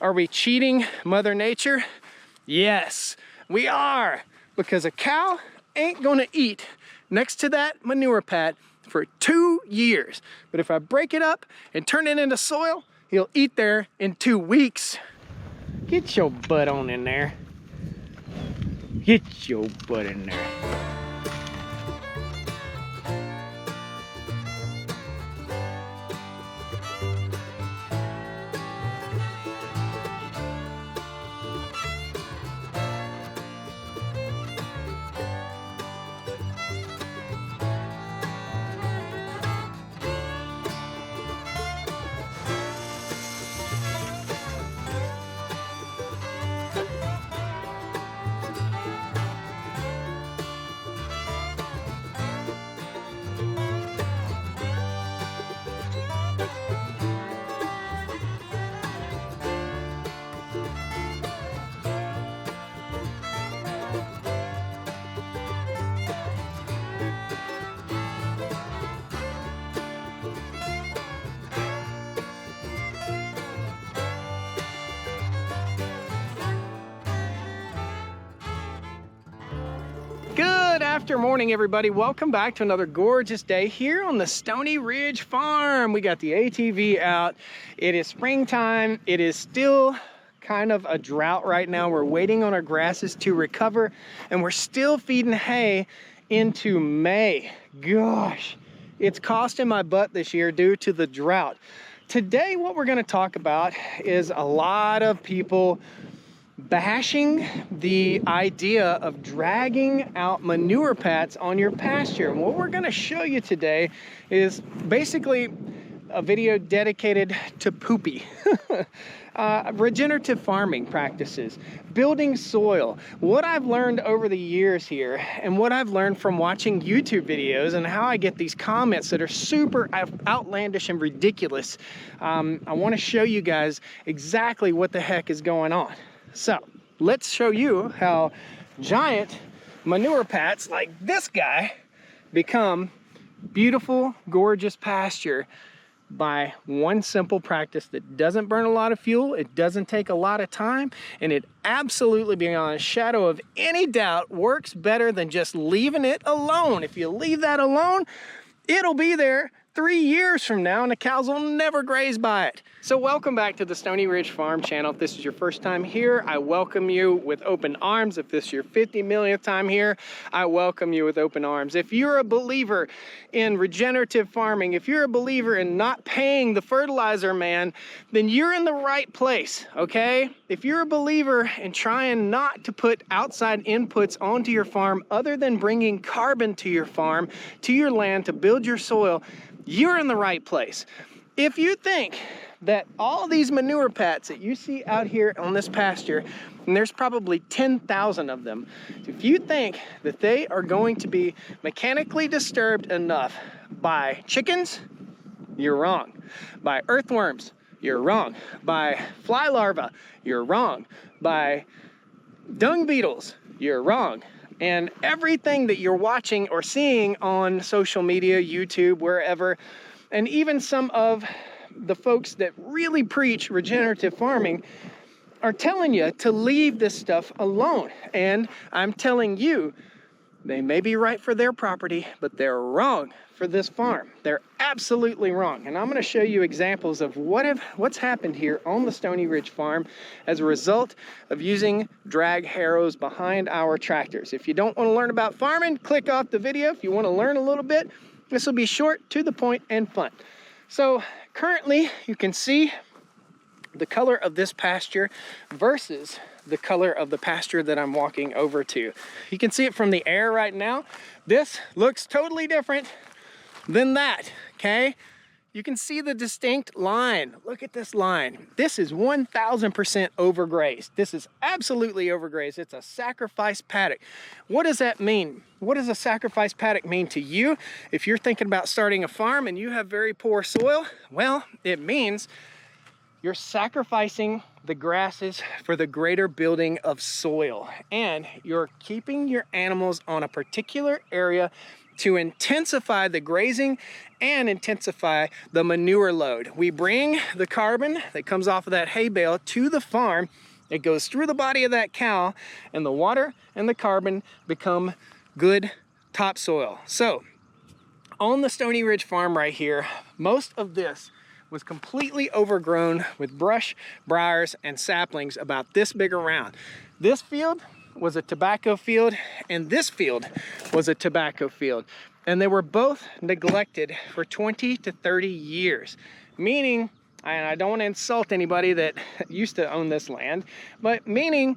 Are we cheating Mother Nature? Yes, we are, because a cow ain't gonna eat next to that manure pad for 2 years. But if I break it up and turn it into soil, he'll eat there in 2 weeks. Get your butt on in there. Get your butt in there. Good after morning, everybody. Welcome back to another gorgeous day here on the Stoney Ridge Farm. We got the ATV out. It is springtime. It is still kind of a drought right now. We're waiting on our grasses to recover, and we're still feeding hay into May. Gosh, it's costing my butt this year due to the drought. Today, what we're going to talk about is a lot of people bashing the idea of dragging out manure pads on your pasture. And what we're going to show you today is basically a video dedicated to poopy. Regenerative farming practices, building soil, what I've learned over the years here, and what I've learned from watching YouTube videos, and how I get these comments that are super outlandish and ridiculous. I want to show you guys exactly what the heck is going on. So let's show you how giant manure pads like this guy become beautiful, gorgeous pasture by one simple practice that doesn't burn a lot of fuel, it doesn't take a lot of time, and it absolutely, beyond a shadow of any doubt, works better than just leaving it alone. If you leave that alone, it'll be there 3 years from now and the cows will never graze by it. So welcome back to the Stoney Ridge Farm channel. If this is your first time here, I welcome you with open arms. If this is your 50 millionth time here, I welcome you with open arms. If you're a believer in regenerative farming, if you're a believer in not paying the fertilizer man, then you're in the right place, okay? If you're a believer in trying not to put outside inputs onto your farm other than bringing carbon to your farm, to your land, to build your soil, you're in the right place. If you think that all these manure pads that you see out here on this pasture, and there's probably 10,000 of them, if you think that they are going to be mechanically disturbed enough by chickens, you're wrong. By earthworms, you're wrong. By fly larvae, you're wrong. By dung beetles, you're wrong. And everything that you're watching or seeing on social media, YouTube, wherever, and even some of the folks that really preach regenerative farming are telling you to leave this stuff alone. And I'm telling you, they may be right for their property, but they're wrong for this farm. They're absolutely wrong. And I'm going to show you examples of what's happened here on the Stoney Ridge Farm as a result of using drag harrows behind our tractors. If you don't want to learn about farming, click off the video. If you want to learn a little bit, this will be short, to the point, and fun. So currently you can see the color of this pasture versus the color of the pasture that I'm walking over to. You can see it from the air right now. This looks totally different than that, okay? You can see the distinct line. Look at this line. This is 1000% overgrazed. This is absolutely overgrazed. It's a sacrifice paddock. What does that mean? What does a sacrifice paddock mean to you? If you're thinking about starting a farm and you have very poor soil, well, it means you're sacrificing the grasses for the greater building of soil, and you're keeping your animals on a particular area to intensify the grazing and intensify the manure load. We bring the carbon that comes off of that hay bale to the farm. It goes through the body of that cow, and the water and the carbon become good topsoil. So on the Stoney Ridge farm right here, most of this was completely overgrown with brush, briars, and saplings about this big around. This field was a tobacco field, and this field was a tobacco field. And they were both neglected for 20 to 30 years, meaning, and I don't want to insult anybody that used to own this land, but meaning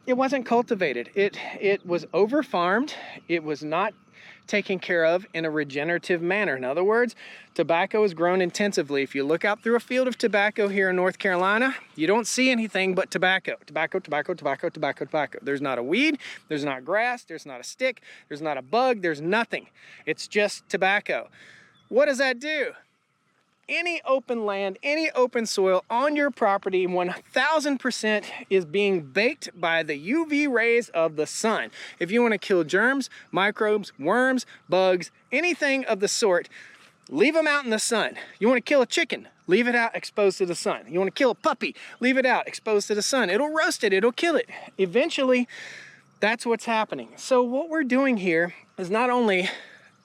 it wasn't cultivated. It was over-farmed. It was not taken care of in a regenerative manner. In other words, tobacco is grown intensively. If you look out through a field of tobacco here in North Carolina, you don't see anything but tobacco. Tobacco, tobacco, tobacco, tobacco, tobacco. There's not a weed, there's not grass, there's not a stick, there's not a bug, there's nothing. It's just tobacco. What does that do? Any open land, any open soil on your property, 1000% is being baked by the UV rays of the sun. If you want to kill germs, microbes, worms, bugs, anything of the sort, leave them out in the sun. You want to kill a chicken, leave it out exposed to the sun. You want to kill a puppy, leave it out exposed to the sun. It'll roast it, it'll kill it. Eventually, that's what's happening. So what we're doing here is not only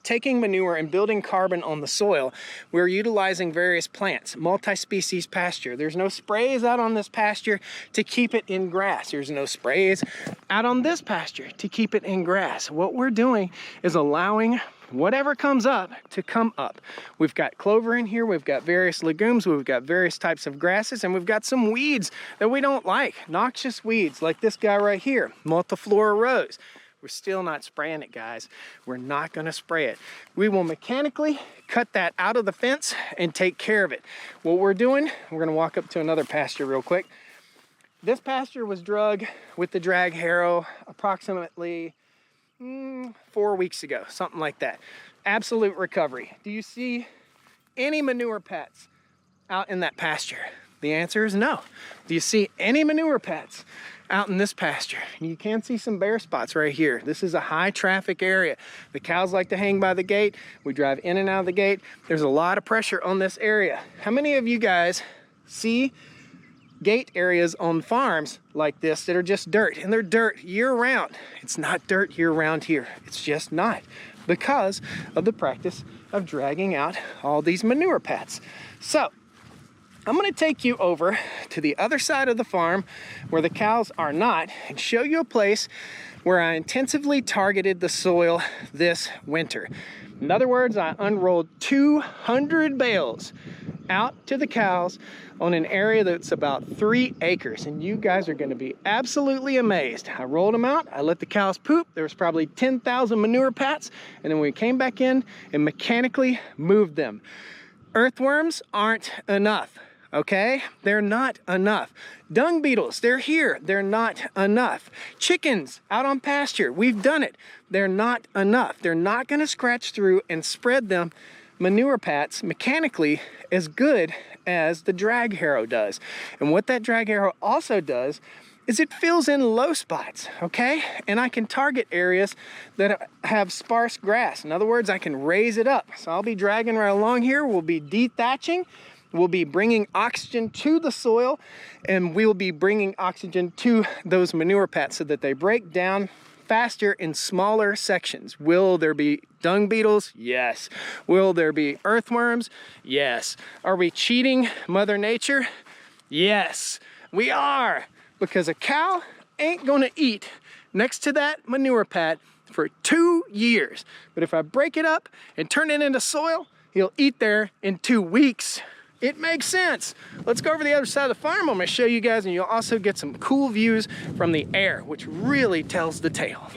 taking manure and building carbon on the soil, we're utilizing various plants, multi-species pasture. There's no sprays out on this pasture to keep it in grass. There's no sprays out on this pasture to keep it in grass. What we're doing is allowing whatever comes up to come up. We've got clover in here, we've got various legumes, we've got various types of grasses, and we've got some weeds that we don't like, noxious weeds like this guy right here, multiflora rose. We're still not spraying it, guys. We're not gonna spray it. We will mechanically cut that out of the fence and take care of it. What we're doing, we're gonna walk up to another pasture real quick. This pasture was drug with the drag harrow approximately 4 weeks ago, something like that. Absolute recovery. Do you see any manure pats out in that pasture? The answer is no. Do you see any manure pats out in this pasture? You can see some bare spots right here. This is a high traffic area. The cows like to hang by the gate. We drive in and out of the gate. There's a lot of pressure on this area. How many of you guys see gate areas on farms like this that are just dirt, and they're dirt year round? It's not dirt year round here. It's just not, because of the practice of dragging out all these manure pats. So I'm gonna take you over to the other side of the farm where the cows are not, and show you a place where I intensively targeted the soil this winter. In other words, I unrolled 200 bales out to the cows on an area that's about 3 acres, and you guys are gonna be absolutely amazed. I rolled them out, I let the cows poop. There was probably 10,000 manure pats, and then we came back in and mechanically moved them. Earthworms aren't enough. Okay, they're not enough. Dung beetles, they're here, they're not enough. Chickens out on pasture, we've done it. They're not enough. They're not gonna scratch through and spread them manure pats mechanically as good as the drag harrow does. And what that drag harrow also does is it fills in low spots, okay? And I can target areas that have sparse grass. In other words, I can raise it up. So I'll be dragging right along here, we'll be dethatching, we'll be bringing oxygen to the soil, and we'll be bringing oxygen to those manure pats so that they break down faster in smaller sections. Will there be dung beetles? Yes. Will there be earthworms? Yes. Are we cheating Mother Nature? Yes, we are, because a cow ain't gonna eat next to that manure pat for 2 years. But if I break it up and turn it into soil, he'll eat there in 2 weeks. It makes sense. Let's go over the other side of the farm. I'm gonna show you guys, and you'll also get some cool views from the air, which really tells the tale.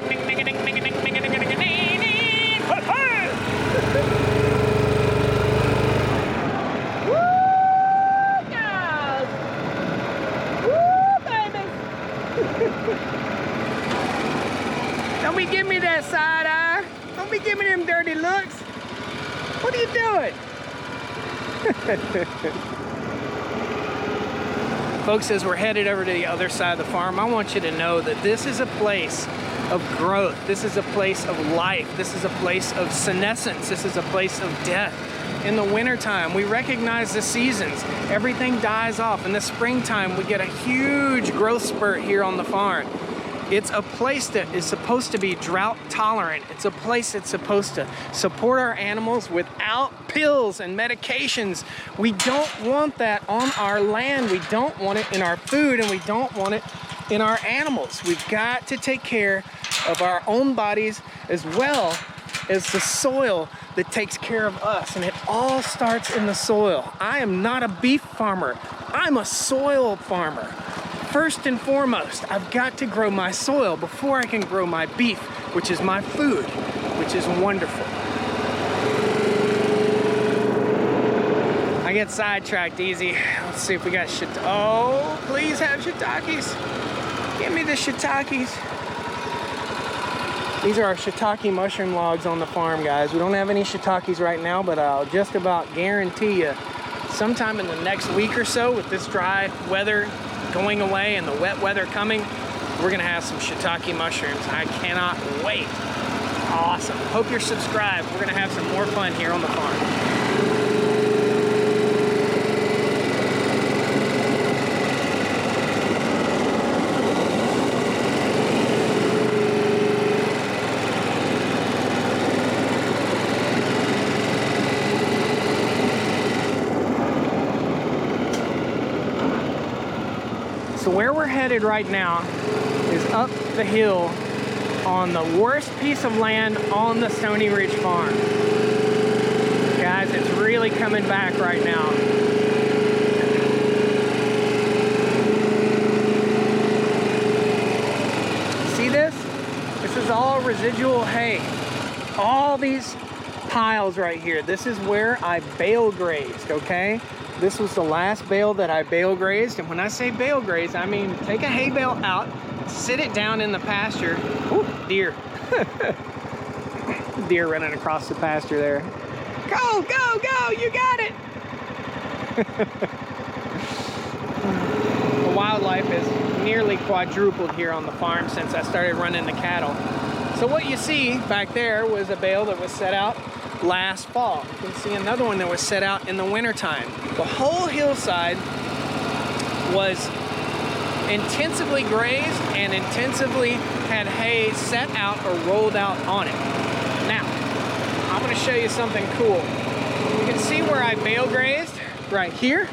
Don't be giving me that side eye. Don't be giving me them dirty looks. What are you doing? Folks, as we're headed over to the other side of the farm, I want you to know that this is a place of growth. This is a place of life. This is a place of senescence. This is a place of death. In the wintertime, we recognize the seasons. Everything dies off. In the springtime, we get a huge growth spurt here on the farm. It's a place that is supposed to be drought tolerant. It's a place that's supposed to support our animals without pills and medications. We don't want that on our land. We don't want it in our food, and we don't want it in our animals. We've got to take care of our own bodies as well as the soil that takes care of us, and it all starts in the soil. I am not a beef farmer. I'm a soil farmer. First and foremost, I've got to grow my soil before I can grow my beef, which is my food, which is wonderful. I get sidetracked easy. Let's see if we got shit. Oh, please have shiitakes. Give me the shiitakes. These are our shiitake mushroom logs on the farm, guys. We don't have any shiitakes right now, but I'll just about guarantee you sometime in the next week or so, with this dry weather going away and the wet weather coming, we're gonna have some shiitake mushrooms. I cannot wait. Awesome. Hope you're subscribed. We're gonna have some more fun here on the farm. So where we're headed right now is up the hill on the worst piece of land on the Stoney Ridge farm. Guys, it's really coming back right now. See this? This is all residual hay. All these piles right here. This is where I bale grazed, okay? This was the last bale that I bale grazed, and when I say bale grazed, I mean take a hay bale out, sit it down in the pasture. Ooh, deer. Deer running across the pasture there. Go, go, go, you got it! The wildlife has nearly quadrupled here on the farm since I started running the cattle. So what you see back there was a bale that was set out last fall. You can see another one that was set out in the wintertime. The whole hillside was intensively grazed and intensively had hay set out or rolled out on it. Now, I'm going to show you something cool. You can see where I bale grazed right here.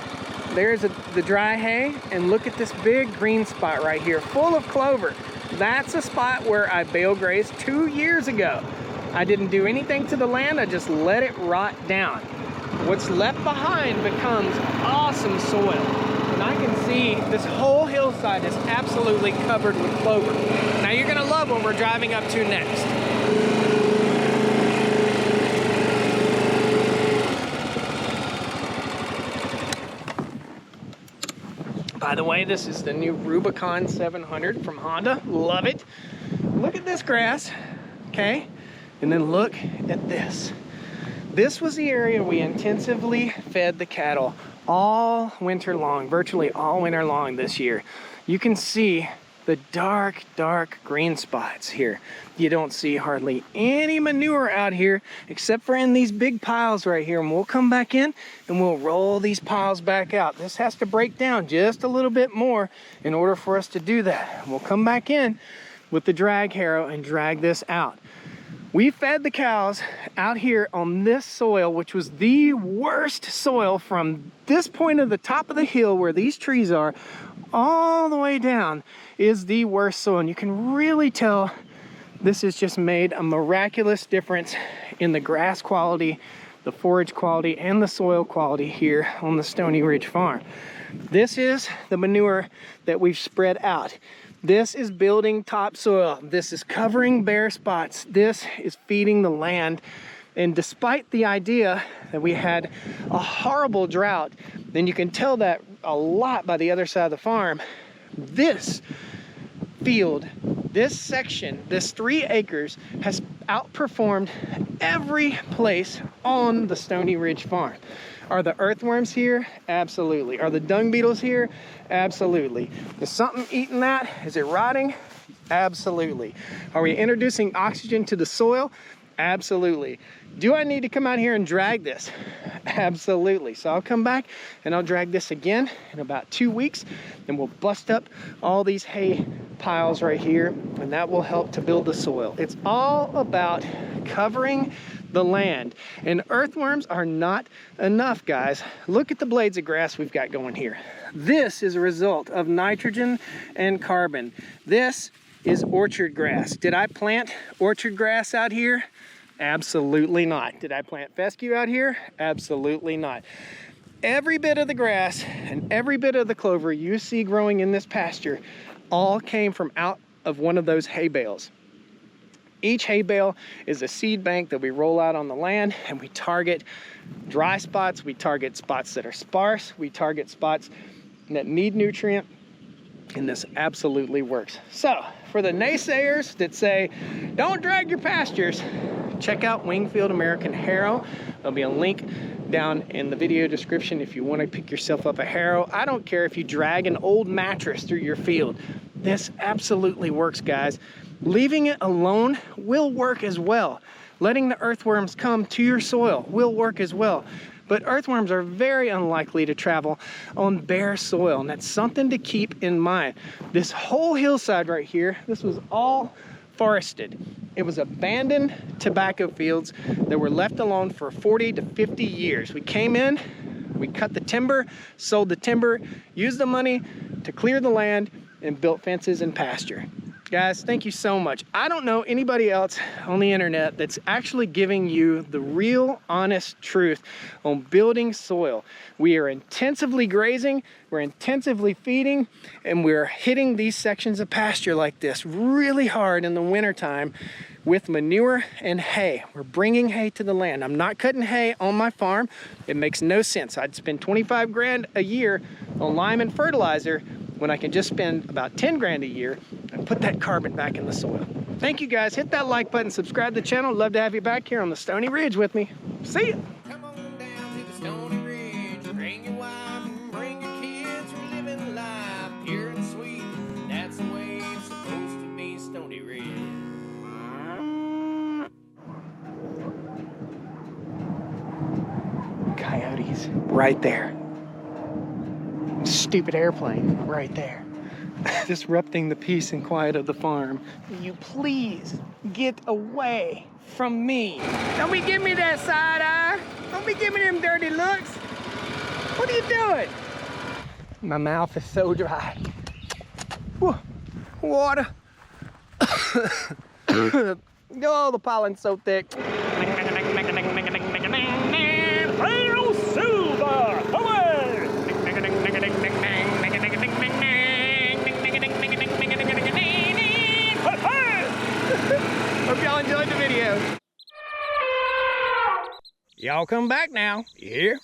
There's the dry hay, and look at this big green spot right here full of clover. That's a spot where I bale grazed 2 years ago. I didn't do anything to the land, I just let it rot down. What's left behind becomes awesome soil. And I can see this whole hillside is absolutely covered with clover. Now you're gonna love what we're driving up to next. By the way, this is the new Rubicon 700 from Honda. Love it. Look at this grass, okay? And then look at this. This was the area we intensively fed the cattle all winter long, virtually all winter long this year. You can see the dark, dark green spots here. You don't see hardly any manure out here except for in these big piles right here. And we'll come back in and we'll roll these piles back out. This has to break down just a little bit more in order for us to do that. We'll come back in with the drag harrow and drag this out. We fed the cows out here on this soil, which was the worst soil from this point of the top of the hill where these trees are, all the way down is the worst soil. And you can really tell this has just made a miraculous difference in the grass quality, the forage quality, and the soil quality here on the Stoney Ridge farm. This is the manure that we've spread out. This is building topsoil. This is covering bare spots. This is feeding the land. And despite the idea that we had a horrible drought, then you can tell that a lot by the other side of the farm. This field, this section, this 3 acres has outperformed every place on the Stoney Ridge farm. Are the earthworms here? Absolutely. Are the dung beetles here? Absolutely. Is something eating that? Is it rotting? Absolutely. Are we introducing oxygen to the soil? Absolutely. Do I need to come out here and drag this? Absolutely. So I'll come back and I'll drag this again in about 2 weeks, and we'll bust up all these hay piles right here, and that will help to build the soil. It's all about covering the land, and earthworms are not enough, guys. Look at the blades of grass we've got going here. This is a result of nitrogen and carbon. This is orchard grass. Did I plant orchard grass out here? Absolutely not. Did I plant fescue out here? Absolutely not. Every bit of the grass and every bit of the clover you see growing in this pasture all came from out of one of those hay bales. Each hay bale is a seed bank that we roll out on the land, and we target dry spots, we target spots that are sparse, we target spots that need nutrient, and this absolutely works. So for the naysayers that say, don't drag your pastures, check out Wingfield American Harrow. There'll be a link down in the video description if you want to pick yourself up a harrow. I don't care if you drag an old mattress through your field. This absolutely works, guys. Leaving it alone will work as well. Letting the earthworms come to your soil will work as well. But earthworms are very unlikely to travel on bare soil, and that's something to keep in mind. This whole hillside right here, this was all forested. It was abandoned tobacco fields that were left alone for 40 to 50 years. We came in, we cut the timber, sold the timber, used the money to clear the land, and built fences and pasture. Guys, thank you so much. I don't know anybody else on the internet that's actually giving you the real honest truth on building soil. We are intensively grazing, we're intensively feeding, and we're hitting these sections of pasture like this really hard in the wintertime with manure and hay. We're bringing hay to the land. I'm not cutting hay on my farm. It makes no sense. I'd spend 25 grand a year on lime and fertilizer when I can just spend about 10 grand a year and put that carbon back in the soil. Thank you, guys. Hit that like button, subscribe to the channel. Love to have you back here on the Stoney Ridge with me. See ya. Come on down to the Stoney Ridge. Bring your wife and bring your kids. We're living life pure and sweet. That's the way it's supposed to be, Stoney Ridge. Coyotes right there. Stupid airplane right there. Disrupting the peace and quiet of the farm. Will you please get away from me? Don't be giving me that side eye. Don't be giving me them dirty looks. What are you doing? My mouth is so dry. Whew. Water. Oh, the pollen's so thick. Hope y'all enjoyed the video. Y'all come back now. You hear?